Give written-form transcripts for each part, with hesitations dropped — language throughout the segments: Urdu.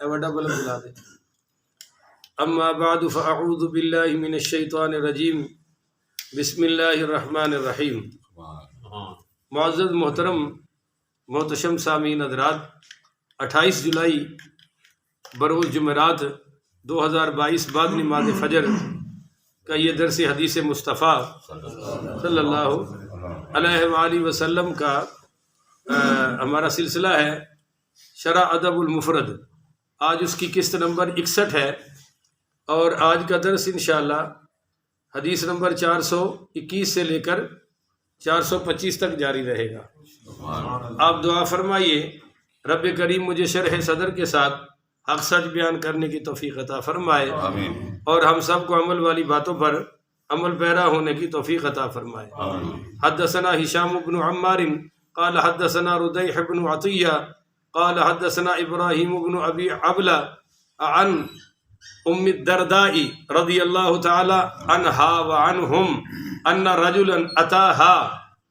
بڑا بلند بلا دے. اما بعد فاعوذ باللہ من الشیطان الرجیم بسم اللہ الرحمن الرحیم. معزز محترم محتشم سامعین حضرات، 28 جولائی بروز جمعرات 2022 بعد نماز فجر کا یہ درس حدیث مصطفیٰ صلی اللہ علیہ وآلہ وسلم کا ہمارا سلسلہ ہے شرح ادب المفرد. آج اس کی قسط نمبر 61 ہے اور آج کا درس انشاءاللہ حدیث نمبر 421 سے لے کر 425 تک جاری رہے گا. آپ دعا فرمائیے رب کریم مجھے شرح صدر کے ساتھ حق سچ بیان کرنے کی توفیق عطا فرمائے اور ہم سب کو عمل والی باتوں پر عمل پیرا ہونے کی توفیق عطا فرمائے. حدثنا ہشام بن عمار قال حدثنا ردیح بن عطیہ قال حدثنا ابراہیم بن ابی عبلہ عن ام الدرداء رضی اللہ تعالی عنہا وعنہم ان رجلا اتاها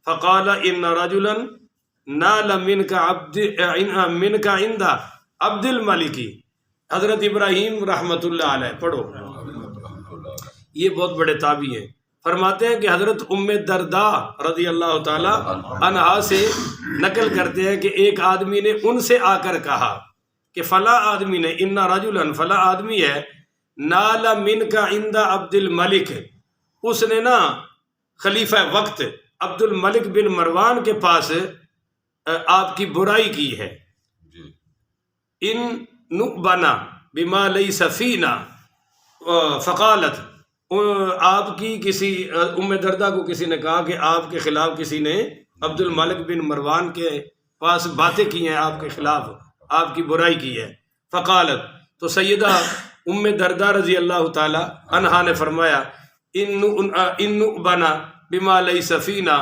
فقال ان رجلا نال منك عند عبد الملک. حضرت ابراہیم رحمۃ اللہ علیہ پڑھو، یہ بہت بڑے تابعی ہیں. فرماتے ہیں کہ حضرت ام الدرداء رضی اللہ تعالی عنہا سے نقل کرتے ہیں کہ ایک آدمی نے ان سے آ کر کہا کہ فلاں آدمی نے ان رجلا فلاں آدمی ہے نال منک عند عبد الملک، اس نے نا خلیفہ وقت عبد الملک بن مروان کے پاس آپ کی برائی کی ہے. ان نؤبنا بما لیس فینا فقالت، آپ کی کسی ام دردہ کو کسی نے کہا کہ آپ کے خلاف کسی نے عبد الملک بن مروان کے پاس باتیں کی ہیں، آپ کے خلاف آپ کی برائی کی ہے. فقالت، تو سیدہ ام دردہ رضی اللہ تعالی عنہا نے فرمایا ان نؤبنا بما لیس فینا،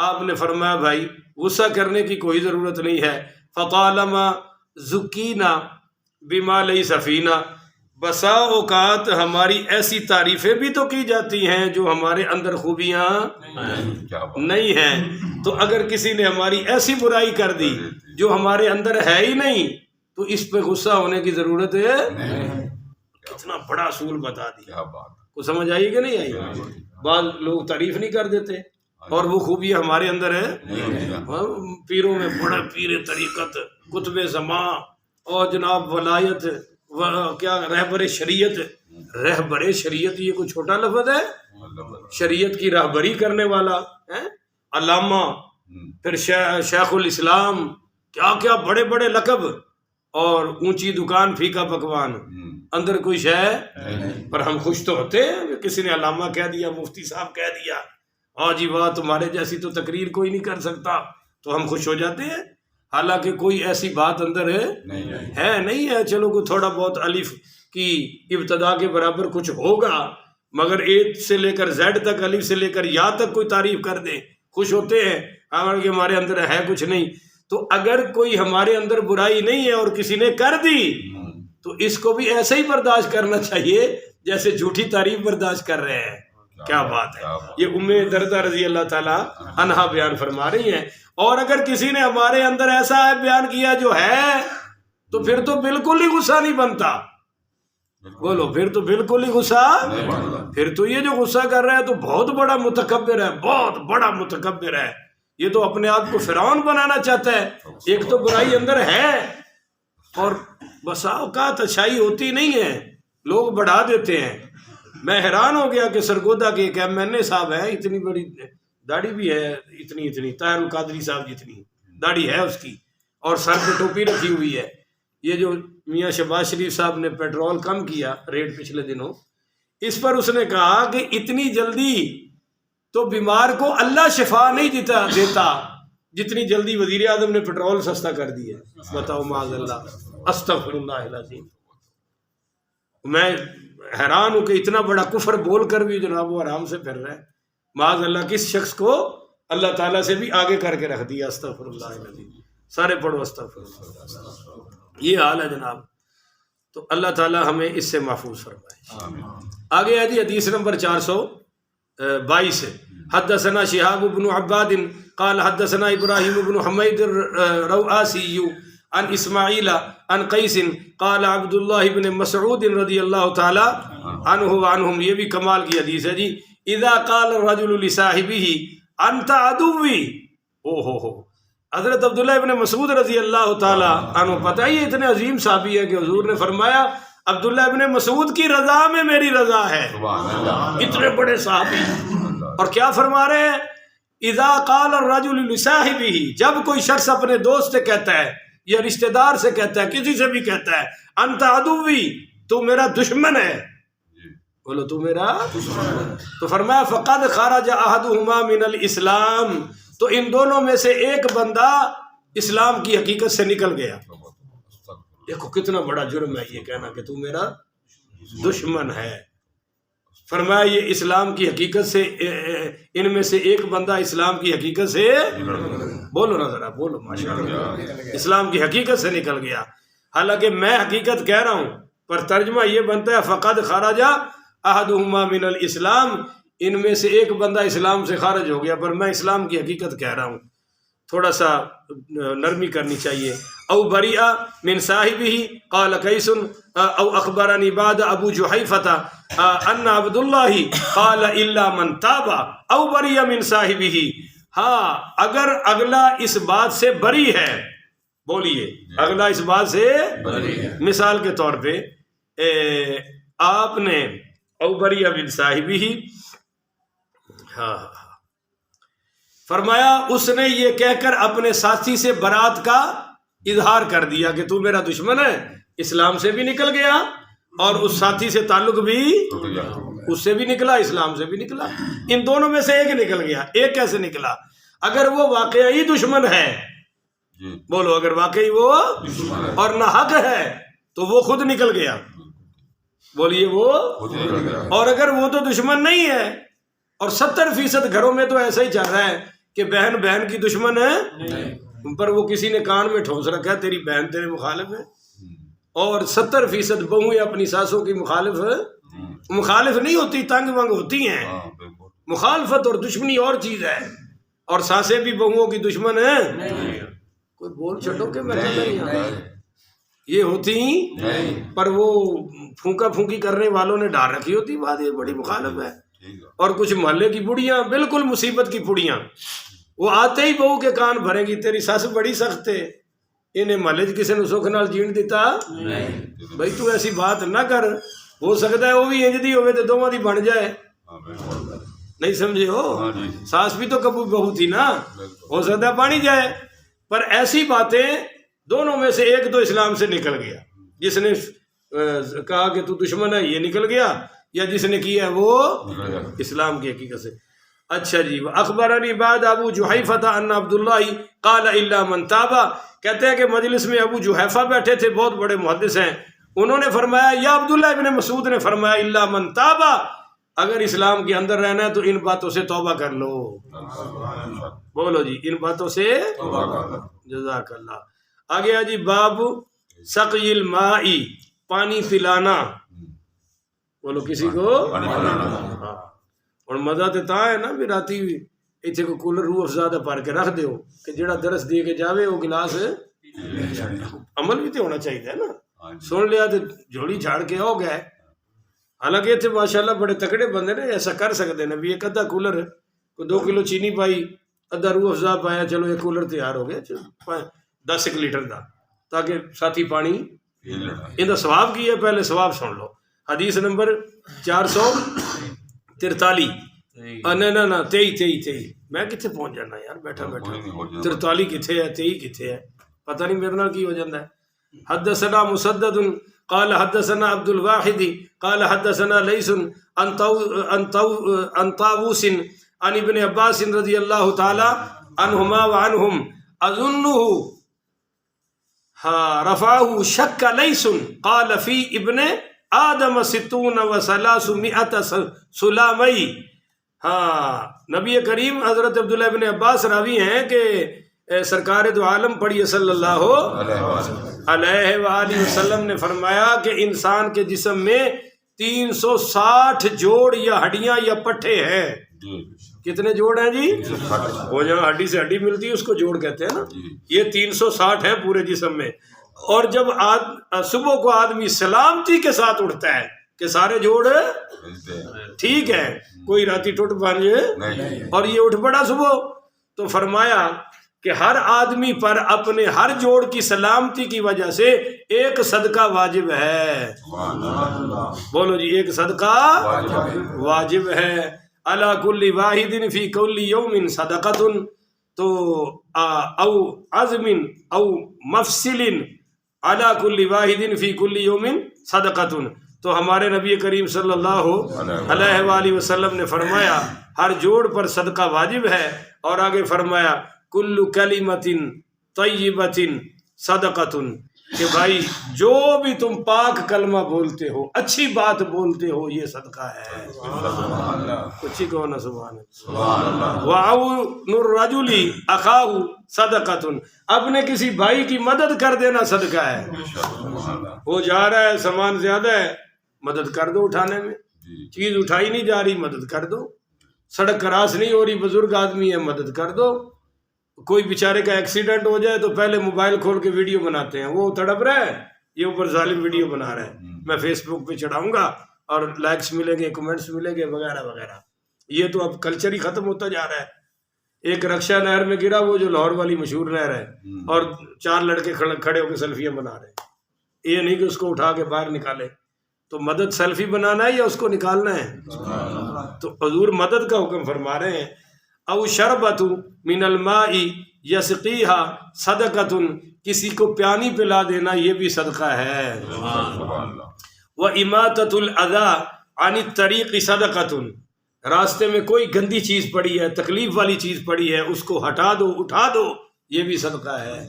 آپ نے فرمایا بھائی غصہ کرنے کی کوئی ضرورت نہیں ہے. فطالما ذکینا بما لیس فینا، بسا اوقات ہماری ایسی تعریفیں بھی تو کی جاتی ہیں جو ہمارے اندر خوبیاں نہیں ہیں، تو اگر کسی نے ہماری ایسی برائی کر دی جو ہمارے اندر ہے ہی نہیں تو اس پہ غصہ ہونے کی ضرورت ہے. کتنا بڑا اصول بتا دیا. کو سمجھ آئی کہ نہیں آئی؟ بعض لوگ تعریف نہیں کر دیتے اور وہ خوبیاں ہمارے اندر ہے. پیروں میں بڑا پیر طریقت، قطب زمان اور جناب ولایت، کیا رہبر شریعت. رہبر شریعت یہ کوئی چھوٹا لفظ ہے؟ شریعت کی رہبری کرنے والا علامہ، پھر شیخ الاسلام، کیا کیا بڑے بڑے لقب، اور اونچی دکان پھیکا پکوان، اندر کوئی شے. پر ہم خوش تو ہوتے ہیں، کسی نے علامہ کہہ دیا، مفتی صاحب کہہ دیا، جی واہ تمہارے جیسی تو تقریر کوئی نہیں کر سکتا، تو ہم خوش ہو جاتے ہیں. حالانکہ کوئی ایسی بات اندر ہے نہیں ہے. چلو کوئی تھوڑا بہت الف کی ابتدا کے برابر کچھ ہوگا، مگر اے سے لے کر زیڈ تک، الف سے لے کر یا تک کوئی تعریف کر دے خوش ہوتے ہیں، حالانکہ ہمارے اندر ہے کچھ نہیں. تو اگر کوئی ہمارے اندر برائی نہیں ہے اور کسی نے کر دی تو اس کو بھی ایسے ہی برداشت کرنا چاہیے جیسے جھوٹی تعریف برداشت کر رہے ہیں. کیا بات ہے. یہ ام دردہ رضی اللہ تعالی عنہا بیان فرما رہی ہیں. اور اگر کسی نے ہمارے اندر ایسا بیان کیا جو ہے تو پھر تو بالکل ہی غصہ نہیں بنتا. بولو، پھر تو بالکل ہی غصہ، پھر تو یہ جو غصہ کر رہا ہے تو بہت بڑا متکبر ہے، بہت بڑا متکبر ہے. یہ تو اپنے آپ کو فرعون بنانا چاہتا ہے. ایک تو برائی اندر ہے اور بسا اوقات اچھائی ہوتی نہیں ہے، لوگ بڑھا دیتے ہیں. میں حیران ہو گیا کہ سرگودا کے ایک ایم این اے صاحب ہیں، اتنی بڑی داڑھی بھی ہے، اتنی طاہر القادری صاحب جتنی داڑھی ہے اس کی، اور سر پہ ٹوپی رکھی ہوئی ہے. یہ جو میاں شہباز شریف صاحب نے پیٹرول کم کیا ریٹ پچھلے دنوں، اس پر اس نے کہا کہ اتنی جلدی تو بیمار کو اللہ شفا نہیں دیتا جتنی جلدی وزیر اعظم نے پیٹرول سستا کر دیا. بتاؤ معاذ اللہ، استغفر اللہ العظیم. میں حیران ہوں کہ اتنا بڑا کفر بول کر بھی جناب وہ آرام سے پھر رہا ہے. معاذ اللہ، کس شخص کو اللہ تعالیٰ سے بھی آگے کر کے رکھ دیا. استغفر اللہ العظیم. سارے پڑھو استغفر اللہ. یہ حال ہے جناب. تو اللہ تعالیٰ ہمیں اس سے محفوظ فرمائے. آگے ہے جی حدیث نمبر 422. حدثنا شهاب بن عباد قال حدثنا ابراہیم بن حمید الرؤاسي عن اسماعیل عن قیس قال عبد اللہ بن مسعود رضی اللہ تعالی عنہ وعنہم، یہ بھی کمال کی حدیث ہے جی، اذا قال الرجل لصاحبہ انت عدوی، او حضرت عبداللہ ابن مسعود رضی اللہ تعالی عنہ، پتہ ہے یہ اتنے عظیم صحابی ہے کہ حضور نے فرمایا عبداللہ ابن مسعود کی رضا میں میری رضا ہے، اتنے بڑے صحابی، اور کیا فرما رہے ہیں، اذا قال الرجل لصاحبہ، جب کوئی شخص اپنے دوست سے کہتا ہے یا رشتہ دار سے کہتا ہے، کسی سے بھی کہتا ہے انت عدوی، تو میرا دشمن ہے، بولو تو میرا دشمن ہے، تو فرمایا فقد خرج احدہما من الاسلام، تو ان دونوں میں سے ایک بندہ اسلام کی حقیقت سے نکل گیا۔ دیکھو کتنا بڑا جرم ہے یہ کہنا کہ تو میرا دشمن ہے۔ فرمایا یہ اسلام کی حقیقت سے، ان میں سے ایک بندہ اسلام کی حقیقت سے، بولو نا ذرا بولو ماشاءاللہ، اسلام کی حقیقت سے نکل گیا۔ حالانکہ میں حقیقت کہہ رہا ہوں پر ترجمہ یہ بنتا ہے فقد خرج احدہما من الاسلام، ان میں سے ایک بندہ اسلام سے خارج ہو گیا، پر میں اسلام کی حقیقت کہہ رہا ہوں، تھوڑا سا نرمی کرنی چاہیے۔ او بریئا من صاحبہ قال قیس او اخبرنی بعد ابو جحیفۃ ان عبد اللہ قال الا من تاب او بریئا من صاحبہ، ہاں اگر اگلا اس بات سے بری ہے، بولیے اگلا اس بات سے بری ہے، مثال کے طور پہ آپ نے او بریئا من صاحبہ، ہاں فرمایا اس نے یہ کہہ کر اپنے ساتھی سے برات کا اظہار کر دیا کہ تو میرا دشمن ہے، اسلام سے بھی نکل گیا اور اس ساتھی سے تعلق بھی اس سے بھی نکلا، اسلام سے بھی نکلا، ان دونوں میں سے ایک نکل گیا۔ ایک کیسے نکلا؟ اگر وہ واقعی دشمن ہے، بولو اگر واقعی وہ اور نہ حق ہے تو وہ خود نکل گیا، بولیے وہ، اور اگر وہ تو دشمن نہیں ہے، اور 70% گھروں میں تو ایسا ہی چل رہا ہے کہ بہن بہن کی دشمن ہے، پر وہ کسی نے کان میں ٹھونس رکھا ہے تیری بہن تیرے مخالف ہے، اور 70% بہویں اپنی ساسوں کی مخالف نہیں ہوتی، تنگ ونگ ہوتی ہیں، مخالفت اور دشمنی اور چیز ہے، اور ساسیں بھی بہوؤں کی دشمن ہیں، کوئی بول چھٹو کہ میں یہ ہوتی پر وہ پھونکا پھونکی کرنے والوں نے ڈال رکھی ہوتی بات، یہ بڑی مخالف ہے۔ اور کچھ محلے کی بڑیاں بالکل مصیبت کی پڑیاں، وہ آتے ہی بہو کے کان بھریں گی تیری سس بڑی سخت ہے، انہیں محلے کسی نے سکھ نال جین دیتا بھائی تو ایسی بات نہ کر، ہو سکتا ہے وہ بھی انج دی ہوئے تو دونوں دی بن جائے، نہیں سمجھے ہو، ساس بھی تو کبھی بہو تھی نا، ہو سکتا ہے بانی جائے، پر ایسی باتیں دونوں میں سے ایک تو اسلام سے نکل گیا، جس نے کہا کہ تو دشمن ہے یہ نکل گیا، یا جس نے کیا ہے وہ اسلام کی حقیقت سے۔ اچھا جی، اخبرنی بعد ابو جحیفۃ ان عبداللہ قال الا من تاب، کہتے ہیں کہ مجلس میں ابو جحیفہ بیٹھے تھے، بہت بڑے محدث ہیں، انہوں نے فرمایا یا عبداللہ ابن مسعود نے فرمایا الا من تاب، اگر اسلام کے اندر رہنا ہے تو ان باتوں سے توبہ کر لو، بولو جی ان باتوں سے جزاک اللہ۔ آگے جی باب سقی الماء، پانی پلانا، بولو کسی کو، اور مزہ تو تا ہے نا بھی راتی اتنے کو کولر روح افزا بھر کے رکھ دیو کہ جڑا درس دے کے جاوے وہ گلاس، عمل بھی تو ہونا چاہیے نا، سن لیا تو جھوڑی جھاڑ کے ہو گئے۔ حالانکہ اتنے ماشاءاللہ بڑے تکڑے بندے نے ایسا کر سکتے ہیں بھی ایک ادھا کولر کو 2 کلو چینی پائی، ادھا روح افزا پایا، چلو ایک کولر تیار ہو گیا 10 لیٹر کا، تاکہ ساتھی پانی ان کا ثواب کی ہے۔ پہلے ثواب سن لو، حدیث نمبر 443، نہ 23 میں کتنے پہنچ جانا یار بیٹھا 43 کتنے ہے 23 کتنے ہے، پتہ نہیں میرے نال کی ہو جاتا ہے۔ حدثنا مسدد قال حدثنا عبد الواحد قال حدثنا لیث عن طاووس عن ابن عباس رضی اللہ تعالی عنہما وعنہم اظنہ رفعہ شک لیث قال فی ابن آدم 60 و 300 سلامی۔ نبی کریم حضرت عبداللہ ابن عباس راوی ہیں کہ سرکار دو عالم پڑھیے صلی اللہ علیہ وآلہ وسلم نے فرمایا کہ انسان کے جسم میں 360 جوڑ یا ہڈیاں یا پٹھے ہیں، کتنے جوڑ ہیں جی؟ وہ جہاں ہڈی سے ہڈی ملتی ہے اس کو جوڑ کہتے ہیں نا. یہ 360 ہیں پورے جسم میں. اور جب صبح کو آدمی سلامتی کے ساتھ اٹھتا ہے کہ سارے جوڑ ٹھیک ہے, کوئی راتی ٹوٹ پانجے, اور یہ اٹھ پڑا صبح, تو فرمایا کہ ہر آدمی پر اپنے ہر جوڑ کی سلامتی کی وجہ سے ایک صدقہ واجب ہے. بولو جی, ایک صدقہ واجب ہے. علی کل واحد فی کل یوم صدقۃ, تو او عزم او مفصل علی کل واحد فی کل یوم صدقۃ. تو ہمارے نبی کریم صلی اللہ علیہ وآلہ وسلم نے فرمایا ہر جوڑ پر صدقہ واجب ہے, اور آگے فرمایا کل کلمۃ طیبۃ صدقۃ, کہ بھائی جو بھی تم پاک کلمہ بولتے ہو, اچھی بات بولتے ہو, یہ صدقہ ہے. اچھی کہو نا سبحان اللہ. وعون الرجل اخاہ صدقۃ, اپنے کسی بھائی کی مدد کر دینا صدقہ ہے. وہ جا رہا ہے, سامان زیادہ ہے, مدد کر دو اٹھانے میں, چیز اٹھائی نہیں جا رہی, مدد کر دو. سڑک کراس نہیں ہو رہی, بزرگ آدمی ہے, مدد کر دو. کوئی بیچارے کا ایکسیڈنٹ ہو جائے تو پہلے موبائل کھول کے ویڈیو بناتے ہیں, وہ تڑپ رہا ہے, یہ اوپر ظالم ویڈیو بنا رہا ہے, میں فیس بک پہ چڑھاؤں گا اور لائکس ملیں گے, کمنٹس ملیں گے, وغیرہ وغیرہ. یہ تو اب کلچر ہی ختم ہوتا جا رہا ہے. ایک رکشا نہر میں گرا, وہ جو لاہور والی مشہور نہر ہے, اور 4 لڑکے کھڑے ہو کے سیلفیاں بنا رہے ہیں. یہ نہیں کہ اس کو اٹھا کے باہر نکالے. تو مدد سیلفی بنانا ہے یا اس کو نکالنا ہے؟ تو حضور مدد کا حکم فرما رہے ہیں. او شربت من الماء یسقیہا صدقۃ, کسی کو پانی پلا دینا یہ بھی صدقہ ہے. واماطۃ الاذی عن الطریق صدقۃ, راستے میں کوئی گندی چیز پڑی ہے, تکلیف والی چیز پڑی ہے, اس کو ہٹا دو, اٹھا دو, یہ بھی صدقہ ہے.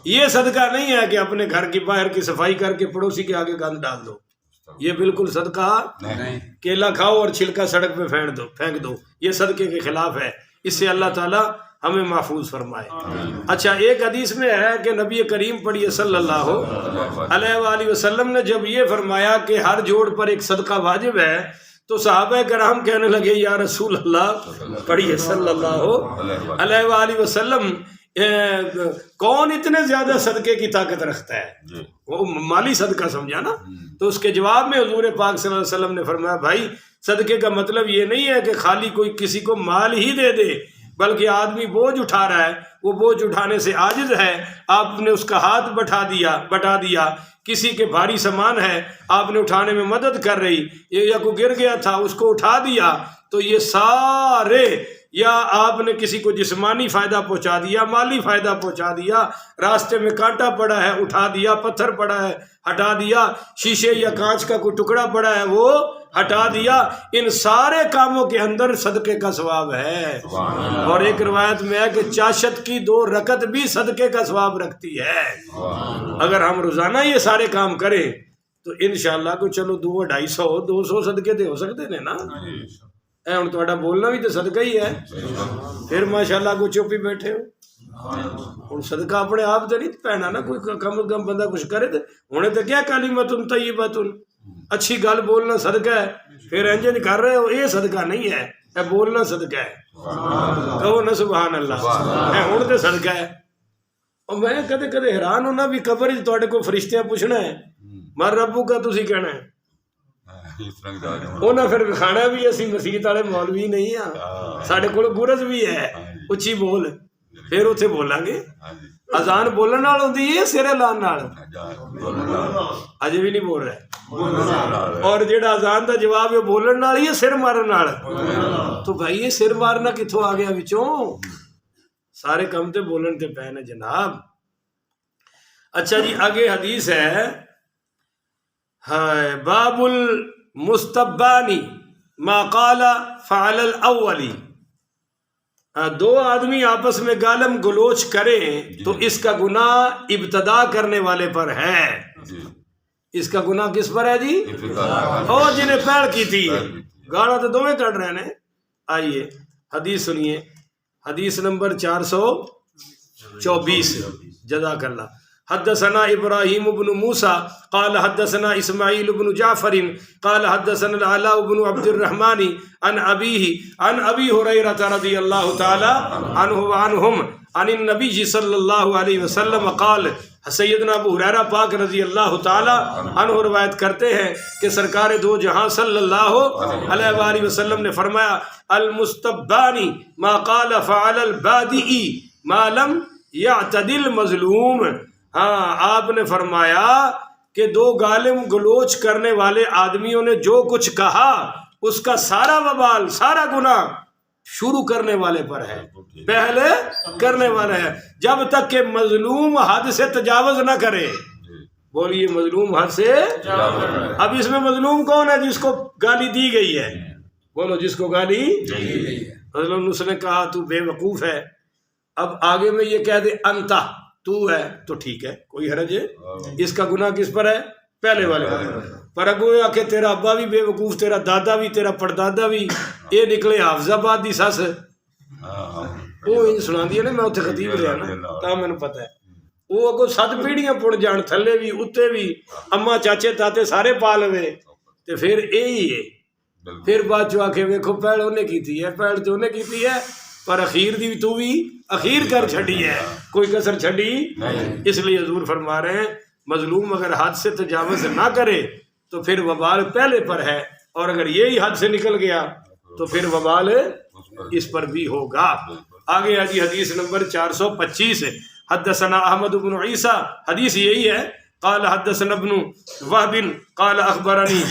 یہ صدقہ نہیں ہے کہ اپنے گھر کی باہر کی صفائی کر کے پڑوسی کے آگے گند ڈال دو, یہ بالکل صدقہ نہیں. کیلا کھاؤ اور چھلکا سڑک پہ پھینک دو, یہ صدقے کے خلاف ہے. اس سے اللہ تعالیٰ ہمیں محفوظ فرمائے. اچھا, ایک حدیث میں ہے کہ نبی کریم پڑھیے صلی اللہ علیہ وآلہ وسلم نے جب یہ فرمایا کہ ہر جوڑ پر ایک صدقہ واجب ہے, تو صحابہ کرام کہنے لگے یا رسول اللہ پڑھیے صلی اللہ علیہ وآلہ وسلم, کون اتنے زیادہ صدقے کی طاقت رکھتا ہے؟ وہ مالی صدقہ سمجھا نا. تو اس کے جواب میں حضور پاک صلی اللہ علیہ وسلم نے فرمایا بھائی صدقے کا مطلب یہ نہیں ہے کہ خالی کوئی کسی کو مال ہی دے دے, بلکہ آدمی بوجھ اٹھا رہا ہے, وہ بوجھ اٹھانے سے عاجز ہے, آپ نے اس کا ہاتھ بٹا دیا. کسی کے بھاری سامان ہے, آپ نے اٹھانے میں مدد کر رہی, یا کوئی گر گیا تھا اس کو اٹھا دیا, تو یہ سارے, یا آپ نے کسی کو جسمانی فائدہ پہنچا دیا, مالی فائدہ پہنچا دیا, راستے میں کانٹا پڑا ہے اٹھا دیا, پتھر پڑا ہے ہٹا دیا, شیشے یا کانچ کا کوئی ٹکڑا پڑا ہے وہ ہٹا دیا, ان سارے کاموں کے اندر صدقے کا ثواب ہے. اور ایک روایت میں ہے کہ چاشت کی 2 رکعت بھی صدقے کا ثواب رکھتی ہے. اگر ہم روزانہ یہ سارے کام کریں تو انشاءاللہ کو چلو 200 250 صدقے دے ہو سکتے ہیں نا. اے ہن تہاڈا بولنا بھی تو صدقہ ہی ہے, پھر ماشاءاللہ کو چپ ہی بیٹھے ہو. ہن صدقہ اپنے آپ تے نہیں پینا نا, کوئی کم از کم بندہ کچھ کرے تے ہونے تے کیا کلمۃ طیبۃ, اچھی گل بولنا صدقہ ہے, پھر انجن کر رہے ہو, یہ صدقہ نہیں ہے, اے بولنا صدقہ ہے. کہو نا سبحان اللہ. ہن تے صدقہ ہے. اور میں کدے کدے حیران ہونا بھی قبر وچ تہاڈے کو فرشتیاں پوچھنا ہے مر ربو کا, تسی کہنا ہے انہاں پھر کھانا بھی, اسی مسیت والے مولوی نہیں ہاں, ساڈے کول گرز بھی ہے, اچھی بول, پھر اتنے بولاں گے. اذان بولن نال ہوندی ہے سر لان نال, اجے بھی نہیں بول رہے. اور جیڑا اذان دا جواب ہے بولن نال ہی ہے سر مارن نال. تو بھائی یہ سر مارنا کتھوں آ گیا وچوں؟ سارے کم تے بولن تے پے نے جناب. اچھا جی, آگے حدیث ہے باب المستبانی ما قال فعل الاولی. 2 آدمی آپس میں گالم گلوچ کریں تو اس کا گناہ ابتدا کرنے والے پر ہے. اس کا گناہ کس پر ہے جی؟ اور جنہیں پہل کی تھی, گاڑا تو دوویں کر رہے ہیں. آئیے حدیث سنیے, حدیث نمبر 424. جزاک اللہ. حدثنا ابراہیم بن موسیٰ قال حدثنا اسماعیل بن جعفر قال حدثنا العلاء بن عبد الرحمن عن ابیہ عن ابی ہریرہ رضی اللہ تعالی عنہ وعنہم عن النبی صلی اللہ علیہ وسلم قال، سیدنا ابو ہریرہ پاک رضی اللہ تعالی عنہ روایت کرتے ہیں کہ سرکار دو جہاں صلی اللہ علیہ وآلہ وسلم نے فرمایا المستبانی ما قال فعل البادئی ما لم یعتدل مظلوم۔ ہاں، آپ نے فرمایا کہ دو گالم گلوچ کرنے والے آدمیوں نے جو کچھ کہا اس کا سارا وبال، سارا گناہ شروع کرنے والے پر ہے، پہلے کرنے والا ہے، جب تک کہ مظلوم حد سے تجاوز نہ کرے۔ بولیے مظلوم حد سے۔ اب اس میں مظلوم کون ہے؟ جس کو گالی دی گئی ہے، بولو جس کو گالی مظلوم، اس نے کہا تو بے وقوف ہے، اب آگے میں یہ کہہ دے انتا تو ہے تو ٹھیک ہے، کوئی حرج ہے، اس کا گناہ کس پر ہے؟ پہلے والے پر۔ اگو کہ تیرا ابا بھی بے وقوف، تیرا دادا بھی، تیرا پردادا بھی، یہ نکلے حافظ آباد دی سس، وہ ان سنا دیا نا، میں اتنے خطیب رہا نا تا میں نے پتہ ہے، وہ اگو 7 پیڑیاں پڑ جان، تھلے بھی اتنے بھی، اما چاچے تاتے سارے پا لوے، تے پھر یہی ہے۔ پھر بعد چو آکے ویکھو پہل انہیں کیتی ہے، پہل تو انہیں کیتی ہے، پر اخیر دی تو بھی اخیر کر چھڑی ہے، کوئی کسر چھڑی۔ اس لیے حضور فرما رہے ہیں مظلوم اگر حد سے تجاوز نہ کرے تو پھر وبال پہلے پر ہے، اور اگر یہی حد سے نکل گیا تو پھر وبال اس پر بھی ہوگا۔ آگے آجی حدیث نمبر 425، حدثنا احمد بن عیسیٰ، حدیث یہی ہے، قال حدثنا ابن وہب قال اخبرنی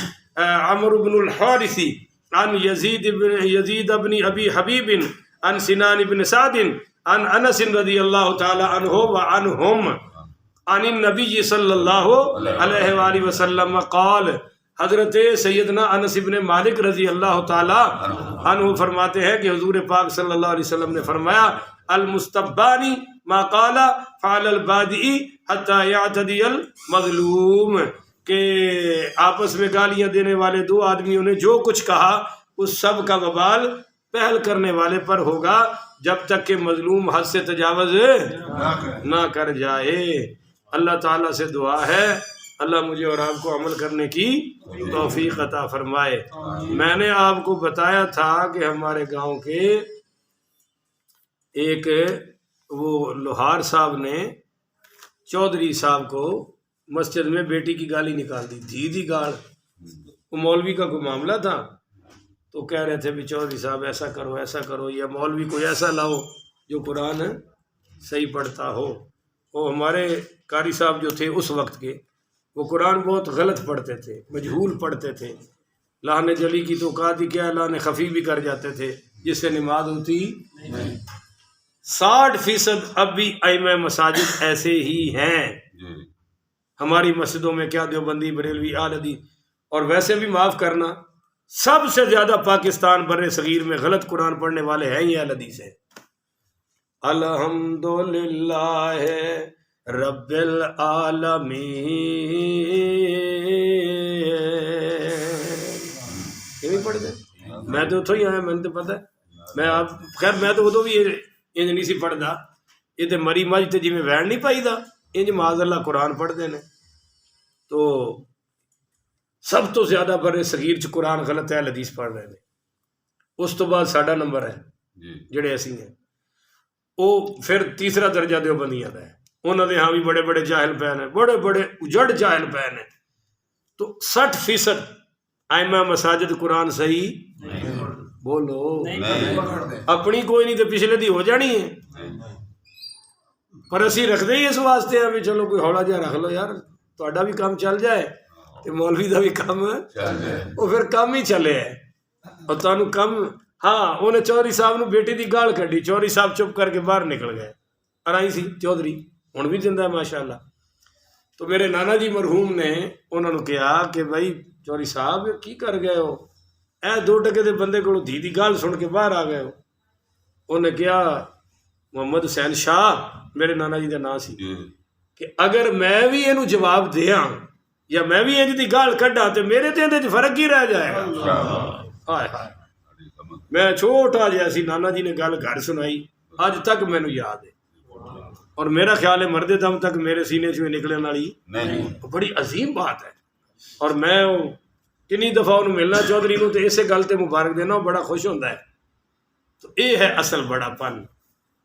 عمرو بن الحارث عن یزید بن ابی حبیب عن سنان بن سعد عن انس رضی اللہ تعالی عنہ وعنہم عن النبی صلی اللہ علیہ وآلہ وسلم قال، حضرت سیدنا انس بن مالک رضی اللہ تعالی عنہ فرماتے ہیں کہ حضور پاک صلی اللہ علیہ وسلم نے فرمایا المستبانی ما قال فعل البادئی حتی یعتدی المظلوم، کہ آپس میں گالیاں دینے والے دو آدمیوں نے جو کچھ کہا اس سب کا وبال پہل کرنے والے پر ہوگا جب تک کہ مظلوم حد سے تجاوز نہ کر جائے۔ اللہ تعالیٰ سے دعا ہے اللہ مجھے اور آپ کو عمل کرنے کی توفیق عطا فرمائے۔ میں نے آپ کو بتایا تھا کہ ہمارے گاؤں کے ایک وہ لوہار صاحب نے چودھری صاحب کو مسجد میں بیٹی کی گالی نکال دی، دی گال، وہ مولوی کا کوئی معاملہ تھا، تو کہہ رہے تھے بھی چودھری صاحب ایسا کرو، یا مولوی کوئی ایسا لاؤ جو قرآن صحیح پڑھتا ہو۔ وہ ہمارے قاری صاحب جو تھے اس وقت کے، وہ قرآن بہت غلط پڑھتے تھے، مجہول پڑھتے تھے، لان جلی کی تو قاتی کیا لان خفی بھی کر جاتے تھے جس سے نماز ہوتی۔ 60% اب بھی ائمہ مساجد ایسے ہی ہیں ہماری مسجدوں میں، کیا دیوبندی، بریلوی، اہل حدیث، اور ویسے بھی معاف کرنا سب سے زیادہ پاکستان بر صغیر میں غلط قرآن پڑھنے والے ہیں یہ اہل حدیث ہیں۔ الحمدللہ رب العالمین، یہ بھی پڑھتے ہیں، میں تو اتوں ہی آیا، میں نے تو پتہ ہے، میں آپ خیر میں تو ادو بھی انج نہیں سی پڑھتا، یہ تو مری مجھ تے جی میں وین نہیں پائی دا، انج معاذ اللہ قرآن پڑھتے ہیں۔ تو سب تو زیادہ بر صغیر چ قرآن غلط ہے حدیث پڑھ رہے ہیں، اس تو بعد ساڈا نمبر ہے جڑے ایسی ہیں، وہ پھر تیسرا درجہ دیوبندیاں دا ہے، انہوں نے ہاں بھی بڑے بڑے جاہل پین ہیں، بڑے بڑے اجڑ جاہل پین ہیں۔ تو 60% ائمہ مساجد قرآن صحیح بولو، اپنی کوئی نہیں تو پچھلے دی ہو جانی ہے، پر اسی رکھ دیں اس واسطے ہیں بھی چلو کوئی ہولا جہا رکھ لو یار، تہاڈا بھی کام چل جائے تے مولوی دا بھی کام وہ پھر کام ہی چلے ہے، اور تانوں کم۔ ہاں انہیں چودھری صاحب نو بیٹی دی گال کڈی، چودھری صاحب چپ کر کے باہر نکل گئے، ارائی سی چودھری ہن بھی زندہ ہے ماشاءاللہ۔ تو میرے نانا جی مرحوم نے انہوں نے کہا کہ بھائی چودھری صاحب کی کر گئے ہو، اے 2 ٹکے دے بندے کو دھی دی گال سن کے باہر آ گئے ہو۔ انہیں کہا محمد حسین شاہ میرے نانا جی کا نام سی، کہ اگر میں بھی یہ جواب دیاں یا میں بھی انج دی گال کڈا تے میرے تے اندر فرق ہی رہ جائے گا۔ ہائے ہائے، میں چھوٹا جہا سی، نانا جی نے گل گھر سنائی، اج تک مینوں یاد ہے۔ اور میرا خیال ہے مرد دم تک میرے سینے چوں نکلنے والی نہیں بڑی عظیم بات ہے. اور میں کنی دفعہ انہوں ملنا چودھری نوں تو اسے گل تے مبارک دینا بڑا خوش ہوتا ہے. تو یہ ہے اصل بڑا پن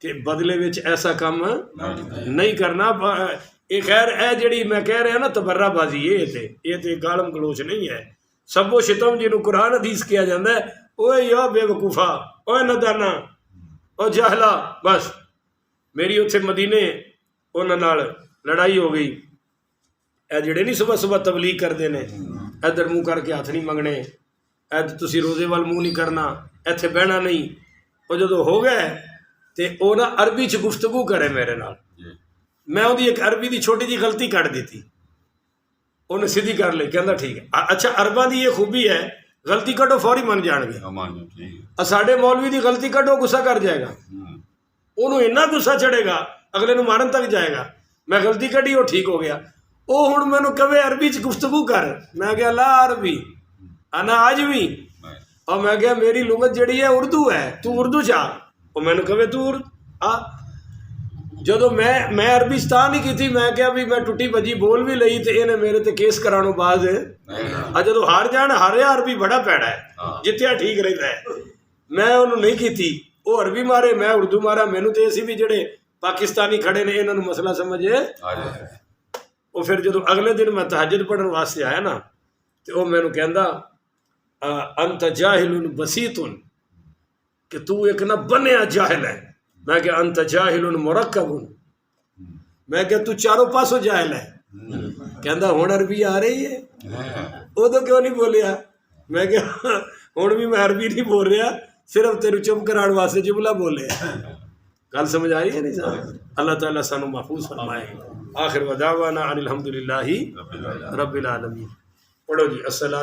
کہ بدلے وچ ایسا کام نہیں کرنا. یہ خیر اے جڑی میں کہہ رہا نا تبرہ بازی یہ تے گالم گلوچ نہیں ہے. سب و شتم جنہوں قرآن حدیث کیا جاتا ہے اوے یا بے وقوفا اوے ندانا او جاہلا. بس میری اتنے مدینے انہاں نال لڑائی ہو گئی. اے جڑے نہیں صبح صبح تبلیغ کرتے ہیں ادھر منہ کر کے ہاتھ نہیں منگنے ادھر تسی روزے وال منہ نہیں کرنا ایتھے بہنا نہیں. وہ جدو ہو گئے تے او نا عربی چ گفتگو کرے میرے نال. میں وہ ایک عربی دی چھوٹی جی غلطی کٹ دیتی انہیں سیدھی کر لی. کہندا ٹھیک ہے. اچھا عرباں دی یہ خوبی ہے غلطی کٹو فوری من جان گے. ساڈے مولوی دی غلطی کٹو غصہ کر جائے گا. انہوں اتنا غصہ چڑھے گا اگلے نو مارن تک جائے گا. میں غلطی کٹی وہ ٹھیک ہو گیا. وہ ہوں مینو کہے عربی چ گفتگو کر. میں کہا لا عربی انا آجمی. اور میں کہا میری لغت جڑی ہے اردو ہے تو اردو چاہ. وہ مینو کہے تو جدو میں عربی ستا نہیں کی تھی میں کہا بھی میں ٹوٹی بجی بول بھی لئی تے انہیں میرے تے کیس کرانو باز جدو ہار جان ہاریا عربی بڑا پیڑا ہے جتیا ٹھیک رہتا ہے. میں انہوں نہیں کی تھی. وہ عربی مارے میں اردو مارا. مینو تے اسی بھی جڑے پاکستانی کھڑے نے انہوں مسئلہ سمجھے. وہ پھر جدو اگلے دن میں تہجد پڑھن واسطے آیا نا تو وہ مینو کہندا انت جاہل بسیط کہ تو ایک نہ بنیا جاہل ہے. میں کہ انت جاہل مرکب. میں کہ تو چاروں پاسوں جاہل ہے. کہندا ہن عربی آ رہی ہے. وہ تو کیوں نہیں بولیا. میں کہ ہن بھی میں عربی نہیں بول رہا صرف تیرے چپ کران واسطے جملہ بولے. گل سمجھ آئی ہے نہیں صاحب. اللہ تعالیٰ سانو محفوظ فرمائے. آخر ودعوانا ان الحمدللہ رب العالمین. پڑھو جی السلام.